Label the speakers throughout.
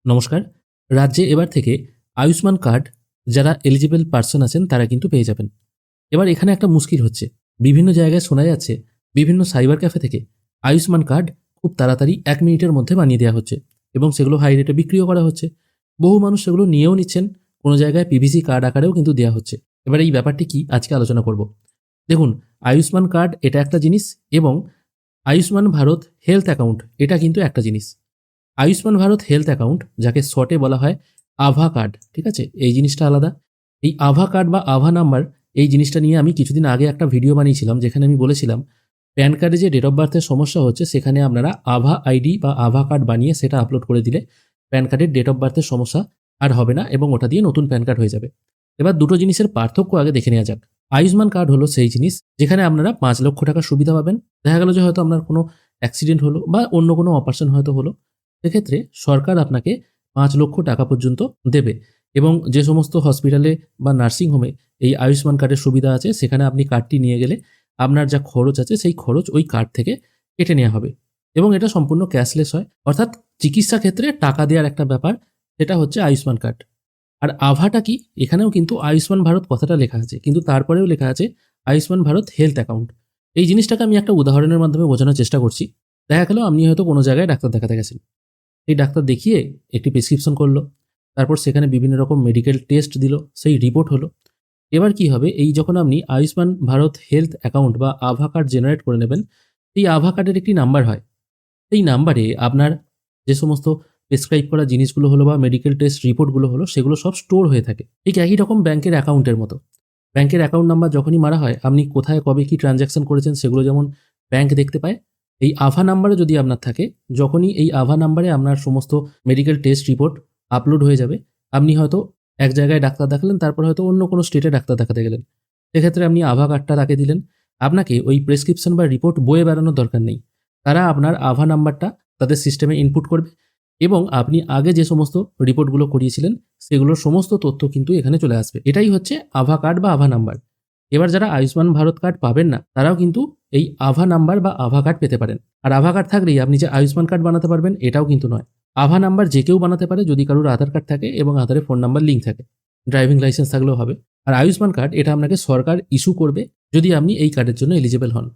Speaker 1: নমস্কার। রাজ্যে এবার থেকে আয়ুষ্মান কার্ড যারা এলিজিবল পারসন আছেন তারা কিন্তু পেয়ে যাবেন। এবার এখানে একটা মুশকিল হচ্ছে। বিভিন্ন জায়গায় শোনা যাচ্ছে বিভিন্ন সাইবার ক্যাফে থেকে আয়ুষ্মান কার্ড খুব তাড়াতাড়ি ১ মিনিটের মধ্যে বানিয়ে দেওয়া হচ্ছে এবং সেগুলো হাই রেটে বিক্রিও করা হচ্ছে। বহু মানুষ সেগুলো নিয়েও নিচ্ছেন। কোনো জায়গায় পিভিসি কার্ড আকারেও কিন্তু দেওয়া হচ্ছে। এবার এই ব্যাপারটি কি আজকে আলোচনা করব। দেখুন, আয়ুষ্মান কার্ড এটা একটা জিনিস এবং আয়ুষ্মান ভারত হেলথ অ্যাকাউন্ট এটা কিন্তু একটা জিনিস। আয়ুষ্মান ভারত হেলথ অ্যাকাউন্ট যাকে শর্টে বলা হয় আভা কার্ড, ঠিক আছে? এই জিনিসটা আলাদা। এই আভা কার্ড বা আভা নাম্বার এই জিনিসটা নিয়ে আমি কিছুদিন আগে একটা ভিডিও বানিয়েছিলাম যেখানে আমি বলেছিলাম প্যান কার্ডে যে ডেট অফ বার্থের সমস্যা হচ্ছে সেখানে আপনারা আভা আইডি বা আভা কার্ড বানিয়ে সেটা আপলোড করে দিলে প্যান কার্ডের ডেট অফ বার্থের সমস্যা আর হবে না এবং ওটা দিয়ে নতুন প্যান কার্ড হয়ে যাবে। এবার দুটো জিনিসের পার্থক্য আগে দেখে নেওয়া যাক। আয়ুষ্মান কার্ড হলো সেই জিনিস যেখানে আপনারা ৫ লক্ষ টাকার সুবিধা পাবেন। দেখা গেল যে হয়তো আপনার কোনো অ্যাক্সিডেন্ট হলো বা অন্য কোনো অপারেশন হয়তো হলো, সেক্ষেত্রে সরকার আপনাকে ৫ লক্ষ টাকা পর্যন্ত দেবে এবং যে সমস্ত হসপিটালে বা নার্সিংহোমে এই আয়ুষ্মান কার্ডের সুবিধা আছে সেখানে আপনি কার্ডটি নিয়ে গেলে আপনার যা খরচ আছে সেই খরচ ওই কার্ড থেকে কেটে নেওয়া হবে এবং এটা সম্পূর্ণ ক্যাশলেস হয়। অর্থাৎ চিকিৎসা ক্ষেত্রে টাকা দেওয়ার একটা ব্যাপার, সেটা হচ্ছে আয়ুষ্মান কার্ড। আর আভাটা কি? এখানেও কিন্তু আয়ুষ্মান ভারত কথাটা লেখা আছে, কিন্তু তারপরেও লেখা আছে আয়ুষ্মান ভারত হেলথ অ্যাকাউন্ট। এই জিনিসটাকে আমি একটা উদাহরণের মাধ্যমে বোঝানোর চেষ্টা করছি। দেখা গেল আপনি হয়তো কোনো জায়গায় ডাক্তার দেখাতে গেছেন। সেই ডাক্তার দেখিয়ে একটি প্রেসক্রিপশন করলো। তারপর সেখানে বিভিন্ন রকম মেডিকেল টেস্ট দিল, সেই রিপোর্ট হলো। এবার কি হবে, এই যখন আপনি আয়ুষ্মান ভারত হেলথ অ্যাকাউন্ট বা আভা কার্ড জেনারেট করে নেবেন, এই আভা কার্ডের একটি নাম্বার হয়। সেই নাম্বারে আপনার যে সমস্ত প্রেসক্রাইব করা জিনিসগুলো হলো বা মেডিকেল টেস্ট রিপোর্টগুলো হলো সেগুলো সব স্টোর হয়ে থাকে। ঠিক একই রকম ব্যাংকের অ্যাকাউন্টের মতো। ব্যাংকের অ্যাকাউন্ট নাম্বার যখনই মারা হয়, আপনি কোথায় কবে কি ট্রানজ্যাকশন করেছেন সেগুলো যেমন ব্যাংক দেখতে পায়, এই আভা নাম্বারে যদি আপনার থাকে, যখনই এই আভা নাম্বারে আপনার সমস্ত মেডিকেল টেস্ট রিপোর্ট আপলোড হয়ে যাবে, আপনি হয়তো এক জায়গায় ডাক্তার দেখালেন, তারপর হয়তো অন্য কোনো স্টেটে ডাক্তার দেখাতে গেলেন। সেক্ষেত্রে আপনি আভা কার্ডটা তাকে দিলেন। আপনাকে ওই প্রেসক্রিপশন বা রিপোর্ট বয়ে বেড়ানোর দরকার নেই। তারা আপনার আভা নাম্বারটা তাদের সিস্টেমে ইনপুট করবে এবং আপনি আগে যে সমস্ত রিপোর্টগুলো করিয়েছিলেন সেগুলোর সমস্ত তথ্য কিন্তু এখানে চলে আসবে। এটাই হচ্ছে আভা কার্ড বা আভা নাম্বার। এবার যারা আয়ুষ্মান ভারত কার্ড পাবেন না তারাও কিন্তু এই আভা নাম্বার বা আভা কার্ড পেতে পারেন। আর আভা কার্ড থাকলেই আপনি যে আয়ুষ্মান কার্ড বানাতে পারবেন এটাও কিন্তু নয়। আভা নাম্বার যে কেউ বানাতে পারে যদি কারোর আধার কার্ড থাকে এবং আধারে ফোন নাম্বার লিঙ্ক থাকে। ড্রাইভিং লাইসেন্স থাকলেও হবে। আর আয়ুষ্মান কার্ড এটা আপনাকে সরকার ইস্যু করবে যদি আপনি এই কার্ডের জন্য এলিজিবল হন।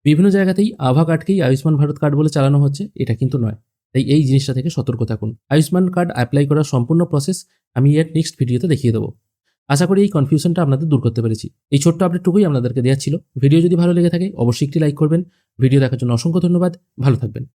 Speaker 1: বিভিন্ন জায়গাতেই আভা কার্ডকেই আয়ুষ্মান ভারত কার্ড বলে চালানো হচ্ছে, এটা কিন্তু নয়। তাই এই জিনিসটা থেকে সতর্ক থাকুন। আয়ুষ্মান কার্ড অ্যাপ্লাই করার সম্পূর্ণ প্রসেস আমি এর নেক্সট ভিডিওতে দেখিয়ে দেবো। আশা করি এই কনফিউশনটা আপনাদের দূর করতে পেরেছি। এই ছোট্ট আপডেটটুকুই আপনাদেরকে দেওয়া ছিল। ভিডিও যদি ভালো লেগে থাকে অবশ্যই একটি লাইক করবেন। ভিডিও দেখার জন্য অসংখ্য ধন্যবাদ। ভালো থাকবেন।